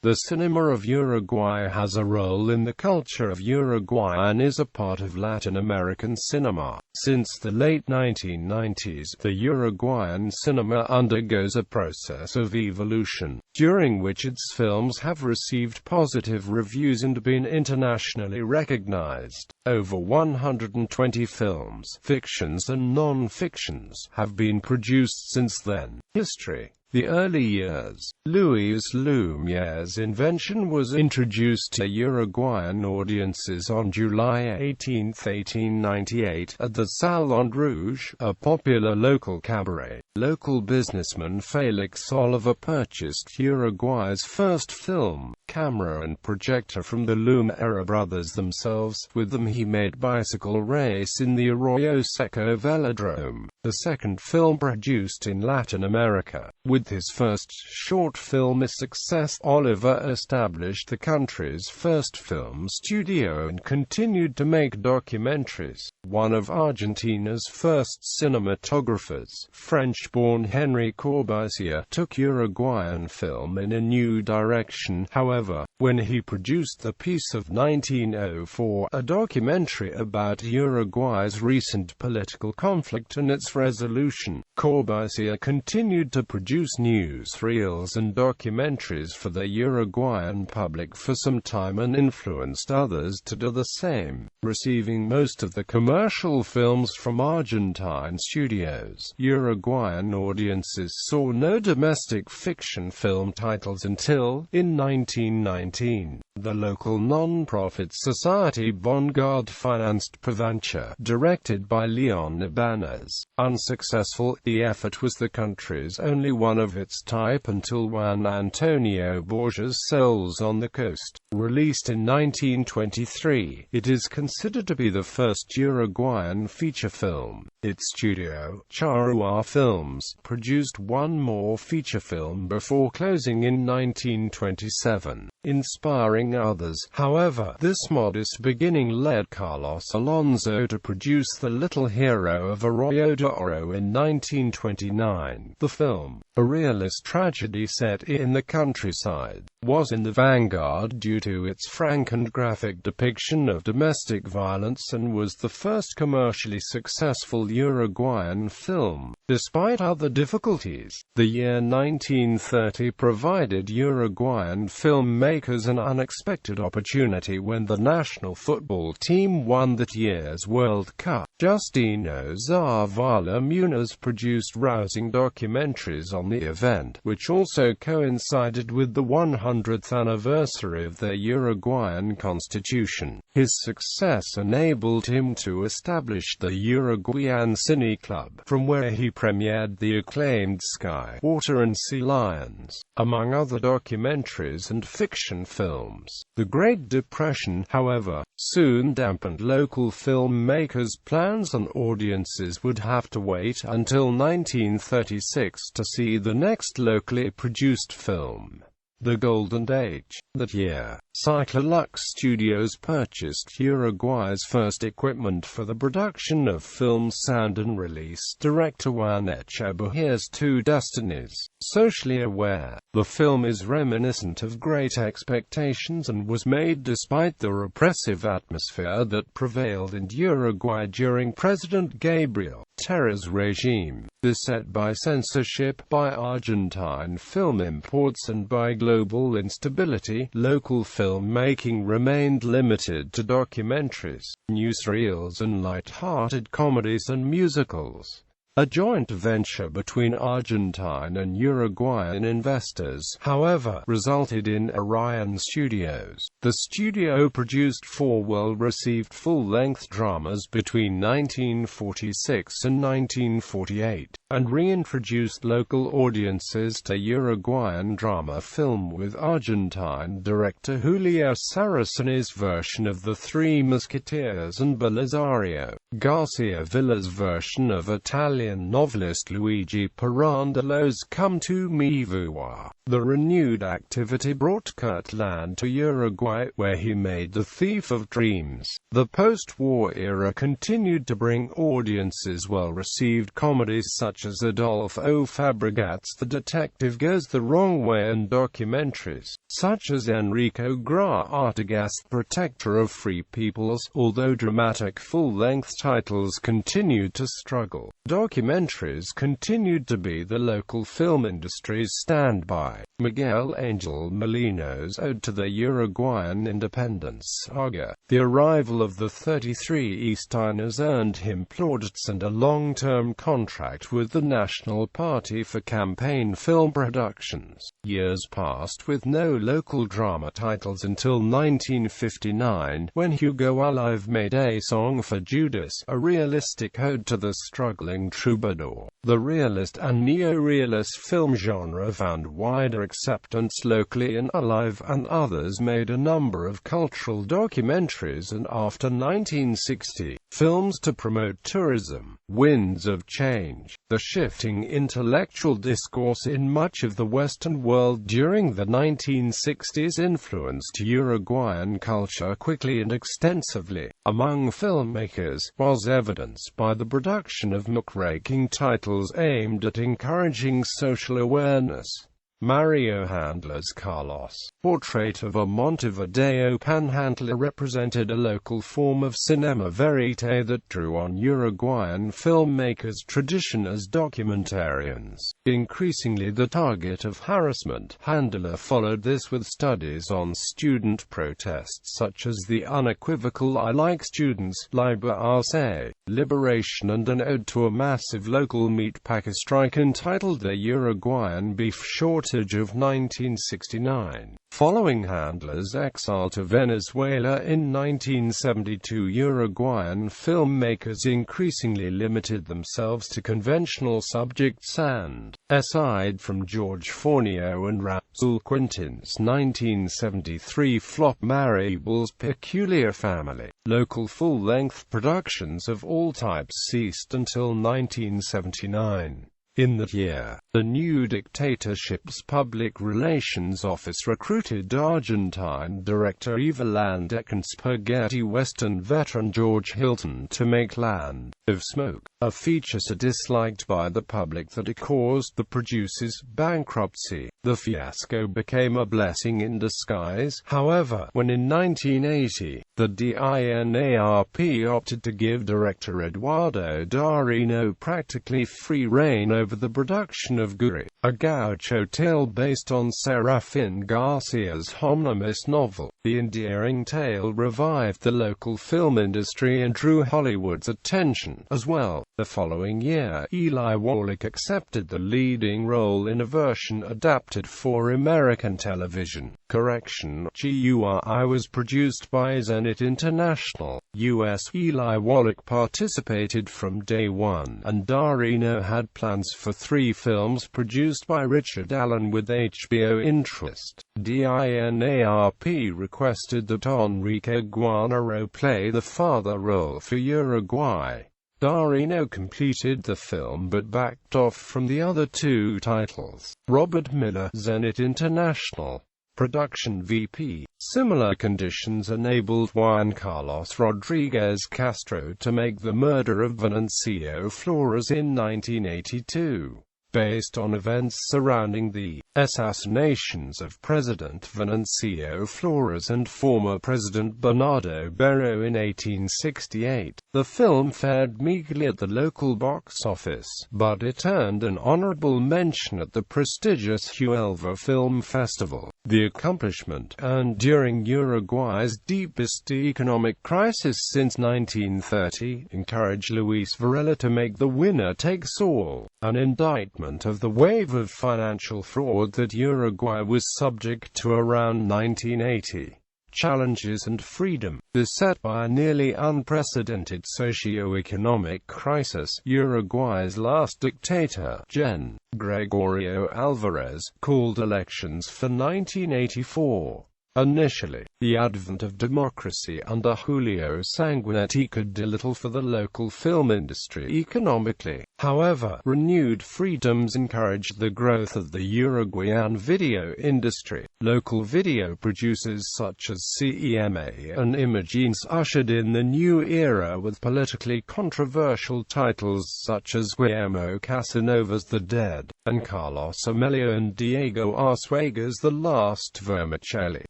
The cinema of Uruguay has a role in the culture of Uruguay and is a part of Latin American cinema. Since the late 1990s, the Uruguayan cinema undergoes a process of evolution, during which its films have received positive reviews and been internationally recognized. Over 120 films, fictions and non-fictions, have been produced since then. History. The early years. Luis Lumiere's invention was introduced to Uruguayan audiences on July 18, 1898, at the Salon Rouge, a popular local cabaret. Local businessman Felix Oliver purchased Uruguay's first film, camera and projector from the Lumiere brothers themselves. With them he made bicycle race in the Arroyo Seco Velodrome, the second film produced in Latin America. With his first short film a success, Oliver established the country's first film studio and continued to make documentaries. One of Argentina's first cinematographers, French-born Henry Corbusier, took Uruguayan film in a new direction. However, when he produced The Peace of 1904, a documentary about Uruguay's recent political conflict and its resolution, Corbusier continued to produce newsreels and documentaries for the Uruguayan public for some time and influenced others to do the same, receiving most of the commercial films from Argentine studios. Uruguayan audiences saw no domestic fiction film titles until, in 1919, the local non-profit society Bongarde financed Proventure, directed by Leon Ibanez. Unsuccessful, the effort was the country's only one of its type until Juan Antonio Borges' Souls on the Coast. Released in 1923, it is considered to be the first Uruguayan feature film. Its studio, Charrua Films, produced one more feature film before closing in 1927, inspiring others. However, this modest beginning led Carlos Alonso to produce The Little Hero of Arroyo de Oro in 1929. The film, a realist tragedy set in the countryside, was in the vanguard due to its frank and graphic depiction of domestic violence and was the first commercially successful Uruguayan film. Despite other difficulties, the year 1930 provided Uruguayan filmmakers an unexpected opportunity when the national football team won that year's World Cup. Justino Zavala Muniz produced rousing documentaries on the event, which also coincided with the 100th anniversary of the Uruguayan Constitution. His success enabled him to establish the Uruguayan Cine Club, from where he premiered the acclaimed Sky, Water and Sea Lions, among other documentaries and fiction films. The Great Depression, however, soon dampened local filmmakers' plans and audiences would have to wait until 1936 to see the next locally produced film, The Golden Age. That year, Cyclolux Studios purchased Uruguay's first equipment for the production of film sound and released director Juan Echeverria's Two Destinies. Socially aware, the film is reminiscent of Great Expectations and was made despite the repressive atmosphere that prevailed in Uruguay during President Gabriel Terra's regime, beset by censorship, by Argentine film imports and by global instability. Local filmmaking remained limited to documentaries, newsreels and light-hearted comedies and musicals. A joint venture between Argentine and Uruguayan investors, however, resulted in Orion Studios. The studio produced 4 well-received full-length dramas between 1946 and 1948, and reintroduced local audiences to Uruguayan drama film with Argentine director Julio Saraceni's version of The Three Musketeers and Belisario Garcia Villa's version of Italian novelist Luigi Pirandello's Come to Me Voir. The renewed activity brought Kirtland to Uruguay, where he made The Thief of Dreams. The post-war era continued to bring audiences well-received comedies such as Adolfo Fabregat's The Detective Goes the Wrong Way and documentaries, such as Enrico Gra Artigas, Protector of Free Peoples, although dramatic full-length titles continued to struggle. Documentaries continued to be the local film industry's standby. Miguel Angel Molino's ode to the Uruguayan independence saga, the arrival of the 33 Easterners earned him plaudits and a long-term contract with the National Party for campaign film productions. Years passed with no local drama titles until 1959, when Hugo Alive made A Song for Judas, a realistic ode to the struggling troubadour. The realist and neo-realist film genre found wider acceptance locally, and Alive and others made a number of cultural documentaries and after 1960, films to promote tourism. Winds of change. The shifting intellectual discourse in much of the Western world during the 1960s influenced Uruguayan culture quickly and extensively. Among filmmakers, was evidenced by the production of muckraking titles aimed at encouraging social awareness. Mario Handler's Carlos, portrait of a Montevideo panhandler, represented a local form of cinema verite that drew on Uruguayan filmmakers' tradition as documentarians. Increasingly the target of harassment, Handler followed this with studies on student protests such as the unequivocal I Like Students, Liber Arce, Liberation, and an ode to a massive local meatpacker strike entitled The Uruguayan Beef Shortage of 1969. Following Handler's exile to Venezuela in 1972, Uruguayan filmmakers increasingly limited themselves to conventional subjects and, aside from George Forneo and Raúl Quintin's 1973 flop Maribel's Peculiar Family, local full-length productions of all types ceased until 1979. In that year, the new dictatorship's public relations office recruited Argentine director Eva Landek and spaghetti western veteran George Hilton to make Land of Smoke, a feature so disliked by the public that it caused the producer's bankruptcy. The fiasco became a blessing in disguise, however, when in 1980, the DINARP opted to give director Eduardo Darino practically free rein over the production of Guri, a gaucho tale based on Serafin Garcia's homonymous novel. The endearing tale revived the local film industry and drew Hollywood's attention as well. The following year, Eli Wallach accepted the leading role in a version adapted for American television. Correction, GURI was produced by Zenit International, US. Eli Wallach participated from day one, and Darino had plans for 3 films produced by Richard Allen with HBO interest. DINARP requested that Enrique Guarnero play the father role for Uruguay. Darino completed the film but backed off from the other 2 titles. Robert Miller, Zenit International production VP. Similar conditions enabled Juan Carlos Rodriguez Castro to make The Murder of Venancio Flores in 1982. Based on events surrounding the assassinations of President Venancio Flores and former President Bernardo Berro in 1868. The film fared meekly at the local box office, but it earned an honorable mention at the prestigious Huelva Film Festival. The accomplishment, earned during Uruguay's deepest economic crisis since 1930, encouraged Luis Varela to make The Winner Takes All, an indictment of the wave of financial fraud that Uruguay was subject to around 1980. Challenges and freedom. Beset by a nearly unprecedented socio-economic crisis, Uruguay's last dictator, Gen. Gregorio Alvarez, called elections for 1984. Initially, the advent of democracy under Julio Sanguinetti could do little for the local film industry economically. However, renewed freedoms encouraged the growth of the Uruguayan video industry. Local video producers such as CEMA and Imagines ushered in the new era with politically controversial titles such as Guillermo Casanova's The Dead, and Carlos Amelio and Diego Arzuaga's The Last Vermicelli.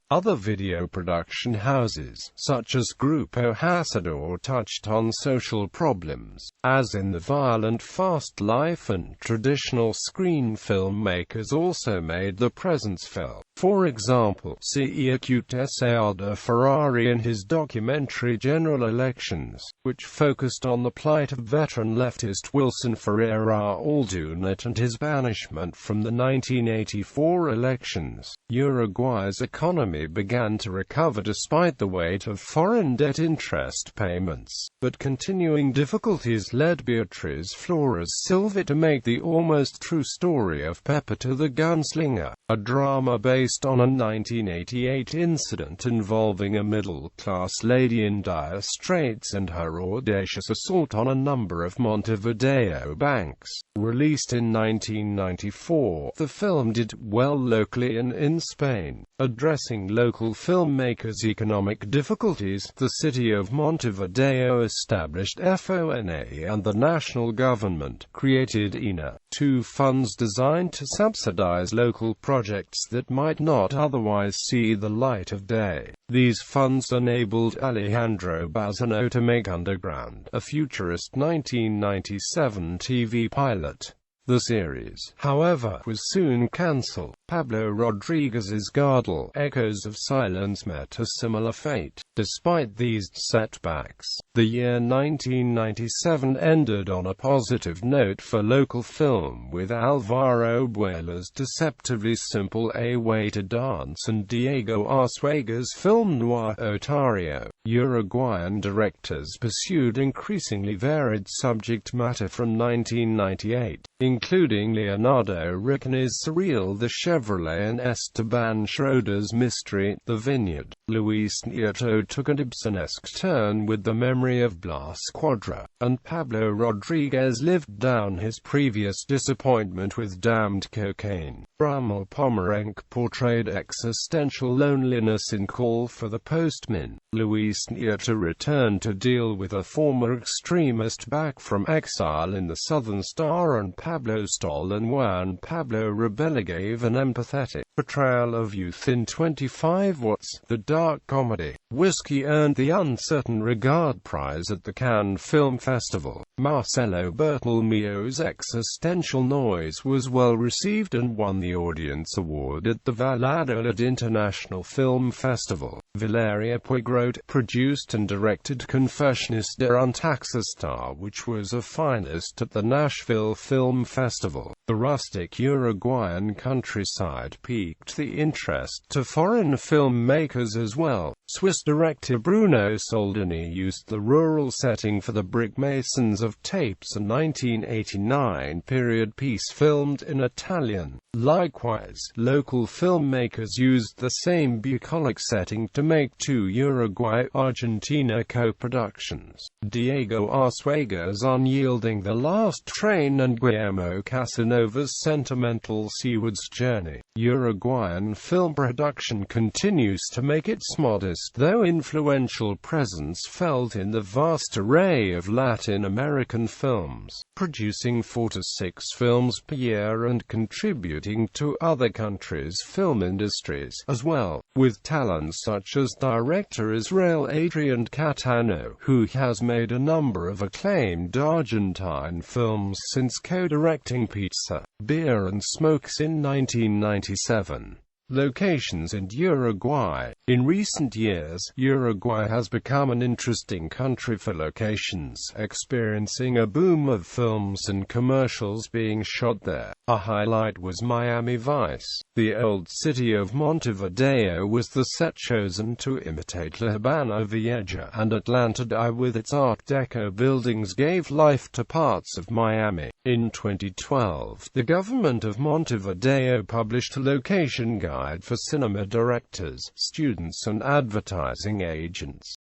Other video production houses, such as Grupo Hacedor, touched on social problems, as in The Violent Fast Life, and traditional screen filmmakers also made their presence felt. For example, Circuito de Ferrari in his documentary General Elections, which focused on the plight of veteran leftist Wilson Ferreira Aldunet and his banishment from the 1984 elections. Uruguay's economy began to recover despite the weight of foreign debt interest payments, but continuing difficulties led Beatriz Flores Silva to make the almost true story of Pepito the Gunslinger, a drama based on a 1988 incident involving a middle-class lady in dire straits and her audacious assault on a number of Montevideo banks. Released in 1994, the film did well locally and in Spain. Addressing local filmmakers' economic difficulties, the city of Montevideo established FONA, and the national government created INA, two funds designed to subsidize local projects that might not otherwise see the light of day. These funds enabled Alejandro Bazano to make Underground, a futurist 1997 TV pilot. The series, however, was soon cancelled. Pablo Rodriguez's Gardel, Echoes of Silence, met a similar fate. Despite these setbacks, the year 1997 ended on a positive note for local film, with Alvaro Buela's deceptively simple A Way to Dance and Diego Arzuaga's film noir Otario. Uruguayan directors pursued increasingly varied subject matter from 1998, including Leonardo Riccone's Surreal, The Chevrolet, and Esteban Schroeder's Mystery, The Vineyard. Luis Nieto took an Ibsenesque turn with The Memory of Blas Quadra, and Pablo Rodriguez lived down his previous disappointment with Damned Cocaine. Bramil Pomerenc portrayed existential loneliness in Call for the Postman. Luis Nieto returned to deal with a former extremist back from exile in The Southern Star, and Pablo Stoll and Juan Pablo Rebella gave an empathetic portrayal of youth in 25 Watts. The dark comedy, Whiskey earned the Uncertain Regard Prize at the Cannes Film Festival. Marcelo Bertolmeo's Existential Noise was well received and won the Audience Award at the Valladolid International Film Festival. Valeria Puig wrote, produced and directed Confessiones de un Taxista, which was a finalist at the Nashville Film Festival. The rustic Uruguayan countryside piqued the interest to foreign filmmakers as well. Swiss director Bruno Soldini used the rural setting for The Brick Masons of Tapes, a 1989 period piece filmed in Italian. Likewise, local filmmakers used the same bucolic setting to make two Uruguay-Argentina co-productions, Diego Arzuaga's Unyielding The Last Train and Guillermo Casanova's Sentimental Seawards Journey. Uruguayan film production continues to make its modest though influential presence felt in the vast array of Latin American films, producing 4 to 6 films per year and contributing to other countries' film industries as well, with talents such as director Israel Adrian Catano, who has made a number of acclaimed Argentine films since co-directing Pizza, Beer and Smokes in 1997. Locations in Uruguay. In recent years, Uruguay has become an interesting country for locations, experiencing a boom of films and commercials being shot there. A highlight was Miami Vice. The old city of Montevideo was the set chosen to imitate La Habana Vieja, and Atlanta Dye with its Art Deco buildings gave life to parts of Miami. In 2012, the government of Montevideo published a location guide for cinema directors, students and advertising agents.